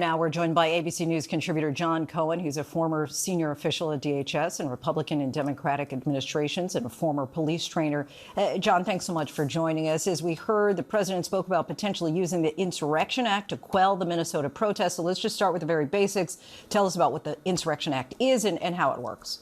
Now we're joined by ABC News contributor John Cohen. He's a former senior official at DHS in Republican and Democratic administrations and a former police trainer. John, thanks so much for joining us. As we heard, the president spoke about potentially using the Insurrection Act to quell the Minnesota protests. So let's just start with the very basics. Tell us about what the Insurrection Act is and how it works.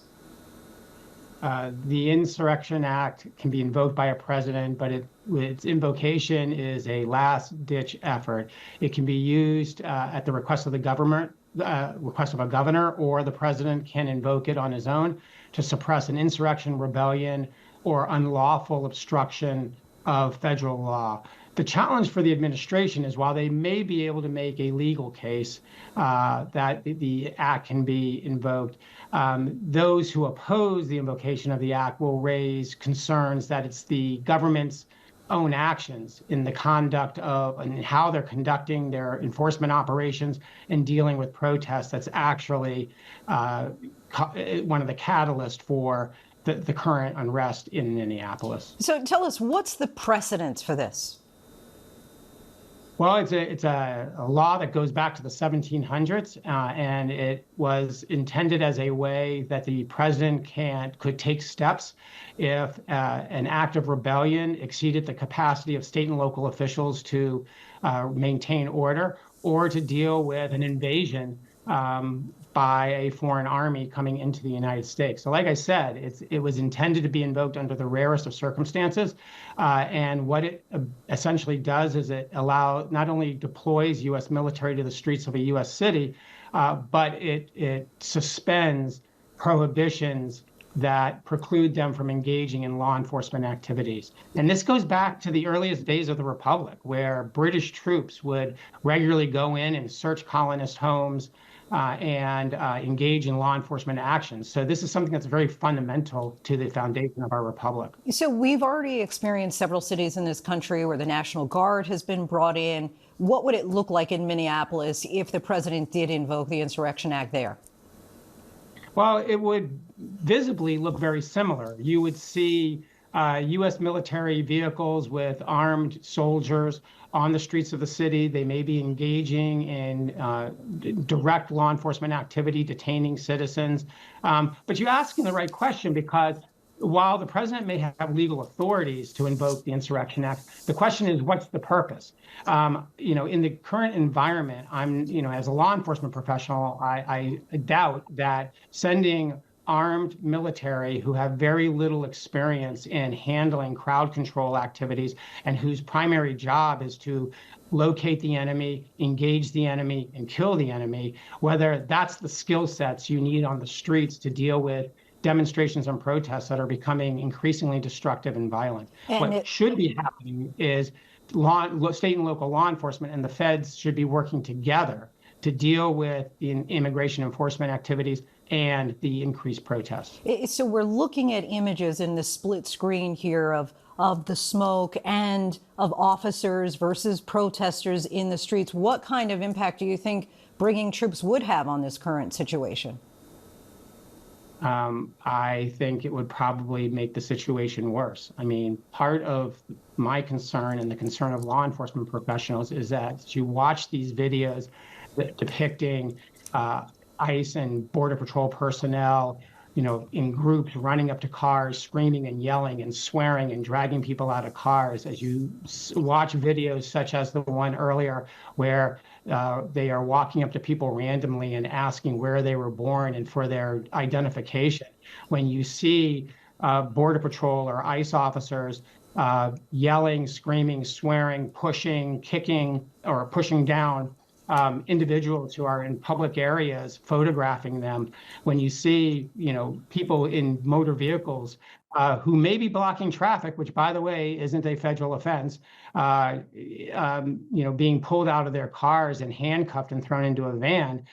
The Insurrection Act can be invoked by a president, but its invocation is a last-ditch effort. It can be used at the request of the government, request of a governor, or the president can invoke it on his own to suppress an insurrection, rebellion, or unlawful obstruction of federal law. The challenge for the administration is, while they may be able to make a legal case that the act can be invoked, those who oppose the invocation of the act will raise concerns that it's the government's own actions in the conduct of and how they're conducting their enforcement operations and dealing with protests that's actually one of the catalysts for the current unrest in Minneapolis. So tell us, what's the precedent for this? Well, it's a law that goes back to the 1700s, and it was intended as a way that the president could take steps if an act of rebellion exceeded the capacity of state and local officials to maintain order, or to deal with an invasion by a foreign army coming into the United States. So like I said, it was intended to be invoked under the rarest of circumstances. And what it essentially does is it not only deploys U.S. military to the streets of a U.S. city, but it suspends prohibitions that preclude them from engaging in law enforcement activities. And this goes back to the earliest days of the Republic, where British troops would regularly go in and search colonist homes and engage in law enforcement actions. So this is something that's very fundamental to the foundation of our republic. So we've already experienced several cities in this country where the National Guard has been brought in. What would it look like in Minneapolis if the president did invoke the Insurrection Act there? Well, it would visibly look very similar. You would see U.S. military vehicles with armed soldiers on the streets of the city. They may be engaging in direct law enforcement activity, detaining citizens. But you're asking the right question, because while the president may have legal authorities to invoke the Insurrection Act, the question is, what's the purpose? In the current environment, as a law enforcement professional, I doubt that sending armed military who have very little experience in handling crowd control activities and whose primary job is to locate the enemy, engage the enemy, and kill the enemy, whether that's the skill sets you need on the streets to deal with demonstrations and protests that are becoming increasingly destructive and violent. What should be happening is state and local law enforcement and the feds should be working together to deal with the immigration enforcement activities and the increased protests. So we're looking at images in the split screen here of the smoke and of officers versus protesters in the streets. What kind of impact do you think bringing troops would have on this current situation? I think it would probably make the situation worse. I mean, part of my concern and the concern of law enforcement professionals is that you watch these videos depicting ICE and Border Patrol personnel, in groups running up to cars, screaming and yelling and swearing and dragging people out of cars. As you watch videos such as the one earlier where they are walking up to people randomly and asking where they were born and for their identification. When you see Border Patrol or ICE officers yelling, screaming, swearing, pushing, kicking, or pushing down individuals who are in public areas, photographing them, when you see, people in motor vehicles who may be blocking traffic, which, by the way, isn't a federal offense, being pulled out of their cars and handcuffed and thrown into a van,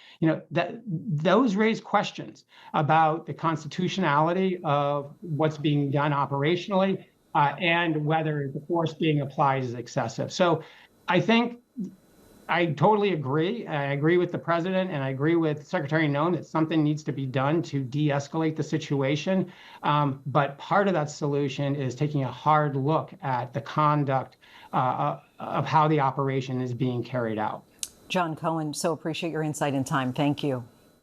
those raise questions about the constitutionality of what's being done operationally and whether the force being applied is excessive. So I think I totally agree. I agree with the president, and I agree with Secretary Noem that something needs to be done to de-escalate the situation. But part of that solution is taking a hard look at the conduct of how the operation is being carried out. John Cohen, so appreciate your insight and time. Thank you.